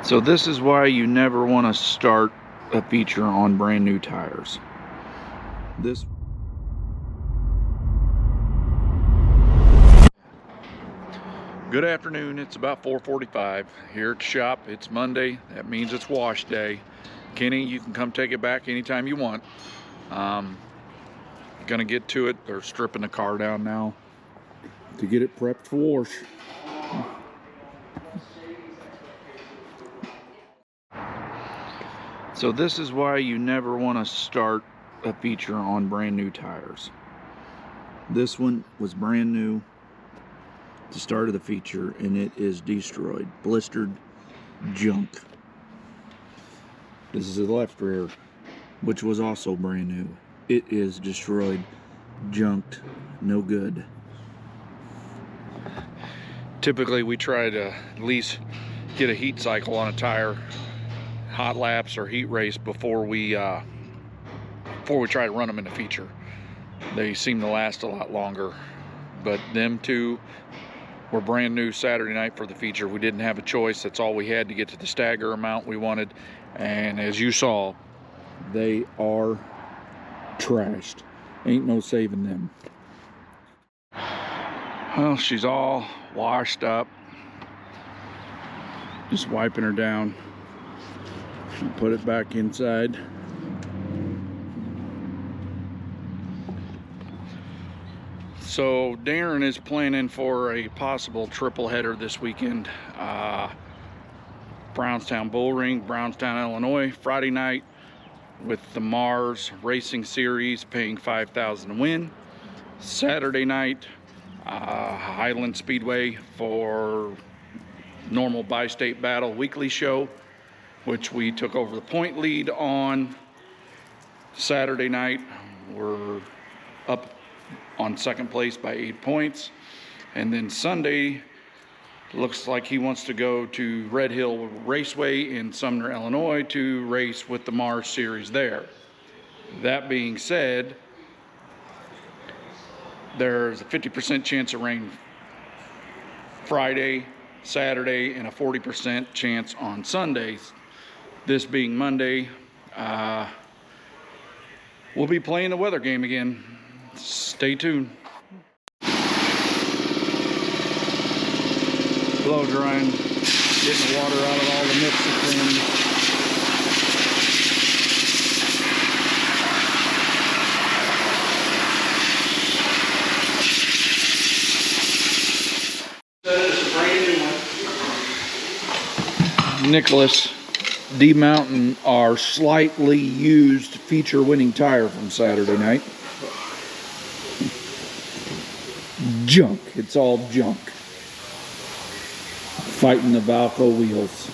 So this is why you never want to start a feature on brand new tires. Good afternoon, it's about 4:45 here at the shop. It's Monday, that means it's wash day. Kenny, you can come take it back anytime you want. Gonna get to it. They're stripping the car down now to get it prepped for wash. So this is why you never want to start a feature on brand new tires. This one was brand new at the start of the feature and it is destroyed, blistered junk. This is the left rear, which was also brand new. It is destroyed, junked, no good. Typically we try to at least get a heat cycle on a tire, hot laps or heat race before we try to run them in the feature. They seem to last a lot longer, but them two were brand new Saturday night for the feature. We didn't have a choice. That's all we had to get to the stagger amount we wanted, and as you saw, they are trashed. Ain't no saving them. Well, she's all washed up. Just wiping her down. Put it back inside. So Daryn is planning for a possible triple header this weekend. Brownstown Bull Ring, Brownstown, Illinois, Friday night with the Mars Racing Series paying $5,000 to win. Saturday night, Highland Speedway for normal bi-state battle weekly show, which we took over the point lead on Saturday night. We're up on second place by 8 points. And then Sunday, looks like he wants to go to Red Hill Raceway in Sumner, Illinois to race with the Mars Series there. That being said, there's a 50% chance of rain Friday, Saturday, and a 40% chance on Sundays. This being Monday, we'll be playing the weather game again. Stay tuned. Blow drying, getting the water out of all the nooks and crannies. It's a brand new one. Nicholas demounting our slightly used feature winning tire from Saturday night. Junk, it's all junk. Fighting the Valco wheels.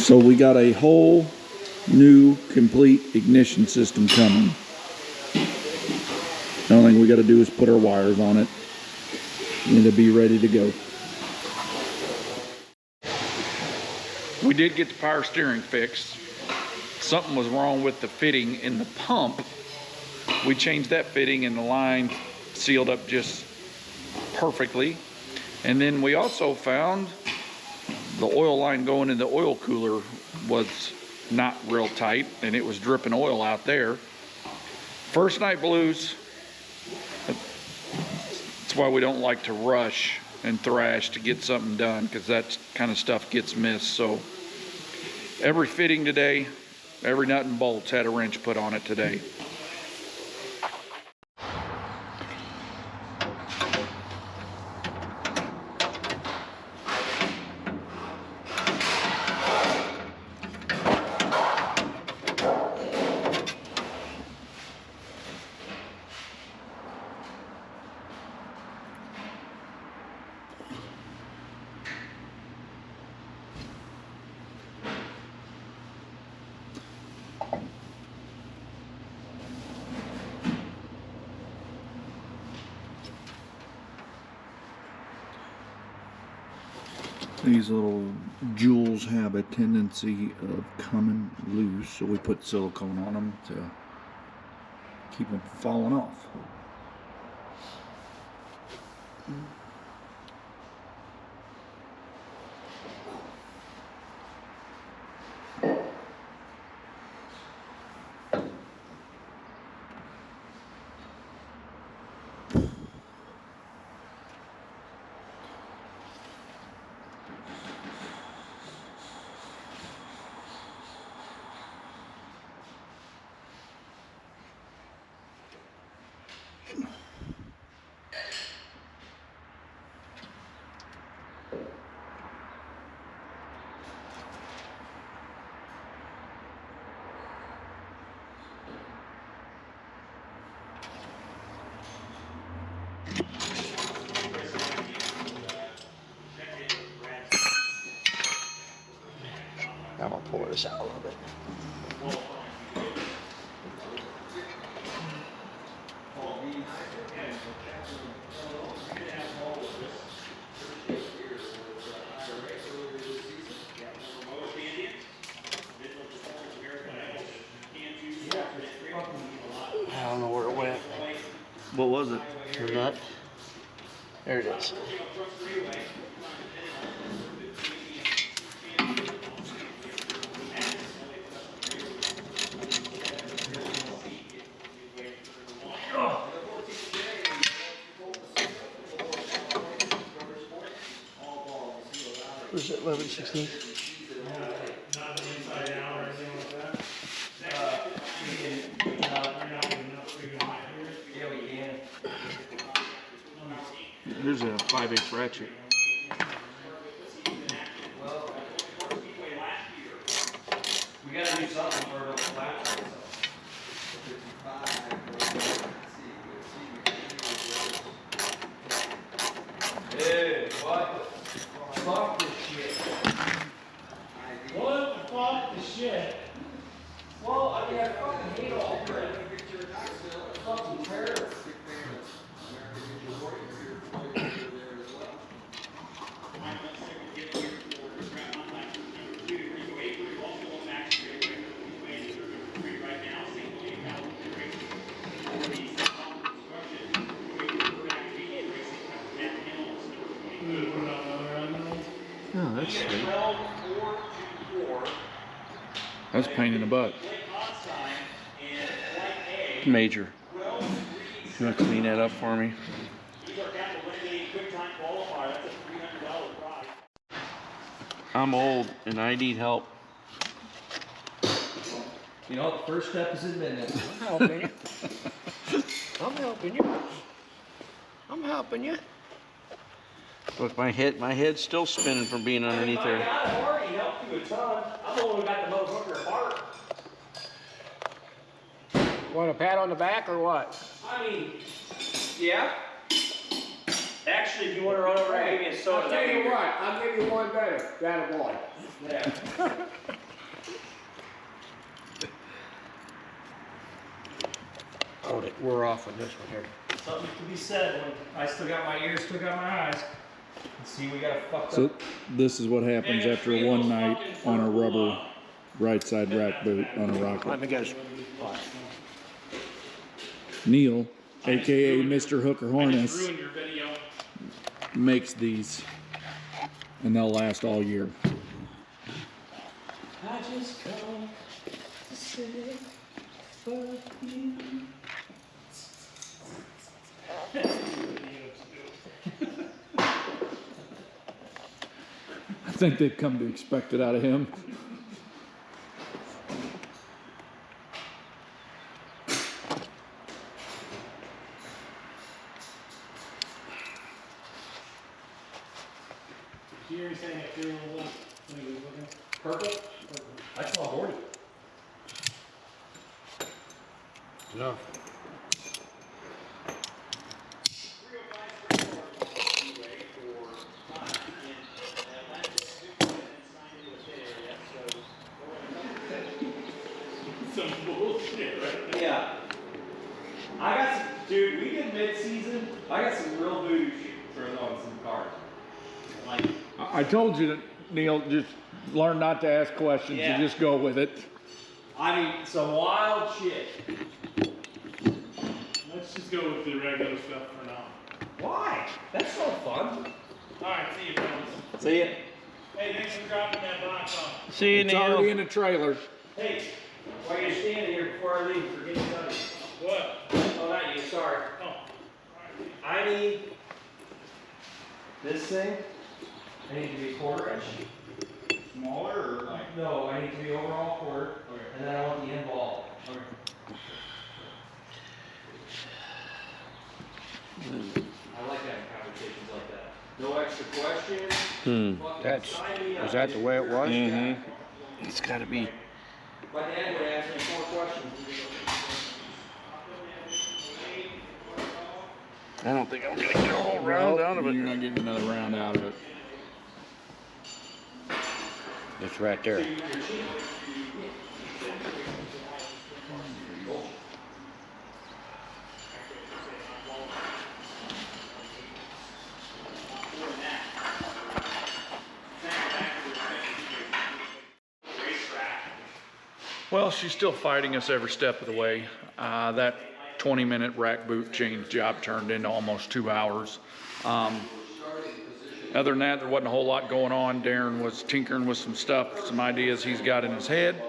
So we got a whole new complete ignition system coming. The only thing we got to do is put our wires on it and it'll be ready to go. We did get the power steering fixed. Something was wrong with the fitting in the pump. We changed that fitting and the line sealed up just perfectly. And then we also found the oil line going in the oil cooler was not real tight and it was dripping oil out there. First night blues. That's why we don't like to rush and thrash to get something done, because that kind of stuff gets missed. So every fitting today, every nut and bolts had a wrench put on it today. These little jewels have a tendency of coming loose, so we put silicone on them to keep them from falling off. I'm gonna pour this out a little bit. I don't know where it went. What was it? The nut. There it is. Was it 11/16? Here's a 5/8 ratchet. We gotta do something for the flat. Dude, what? Fuck this shit. What the fuck the shit? Well, I mean, I fucking hate all of it. It's fucking terrible. Oh, that's sweet. That's a pain in the butt. Major. You want to clean that up for me? I'm old and I need help. You know, the first step is admitting it. I'm helping you. I'm helping you. I'm helping you. Look, my head's still spinning from being underneath there. I've already helped you a ton. I'm the one who got the motherfucker apart. Want a pat on the back or what? I mean, yeah. Actually, if you want to run over and give me a soda, I'll tell you what, I'll give you one better. That a boy. Yeah. Hold it. We're off on this one here. Something to be said when I still got my ears, still got my eyes. See, we got a fucked So up. this is what happens after one night on a rubber right side rack boot on a Let Rocket. me guess. Neil, aka Mr. Hooker Harness, Ruined your video. makes these and they'll last all year. I just come to say fuck you. I think they've come to expect it out of him. You're saying if you're looking, Purple? That's all horny. No. Some bullshit right there. Yeah. I got some, dude, we did mid-season. I got some real voodoo shit thrown on some cards. Like, I told you that, Neil, just learn not to ask questions. Yeah. You just go with it. I mean, some wild shit. Let's just go with the regular stuff for now. Why? That's so fun. Alright, see you, fellas. See ya. Hey, thanks for dropping that box off. See you, It's already Neil. in the trailer. Hey, while you're standing here before I leave, forget to tell you. What? Oh, not you, sorry. Oh. I need this thing. I need to be a 1/4 inch. Smaller or like? No, I need to be overall 1/4. Okay. And then I want the end ball. Okay. I like having conversations like that. No extra questions. Fucking That's, sign me up. is that the way it was? Mm-hmm. It's gotta be. My dad would ask me 4 questions. I don't think I'm gonna get a whole round out of You're it. not getting another round out of it. It's right there. Well, she's still fighting us every step of the way. That 20-minute rack boot change job turned into almost 2 hours. Other than that, there wasn't a whole lot going on. Daryn was tinkering with some stuff, some ideas he's got in his head,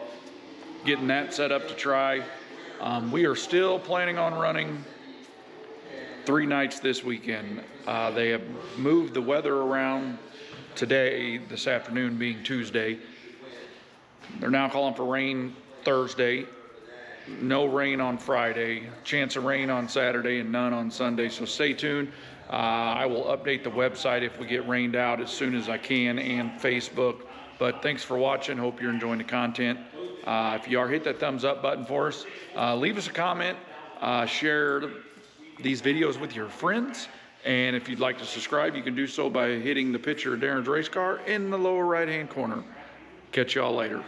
getting that set up to try. We are still planning on running 3 nights this weekend. They have moved the weather around today, this afternoon being Tuesday. They're now calling for rain Thursday, no rain on Friday, chance of rain on Saturday, and none on Sunday. So stay tuned. I will update the website if we get rained out as soon as I can, and Facebook. But thanks for watching. Hope you're enjoying the content. If you are, hit that thumbs up button for us. Leave us a comment. Share these videos with your friends. And if you'd like to subscribe, you can do so by hitting the picture of Daryn's race car in the lower right-hand corner. Catch y'all later.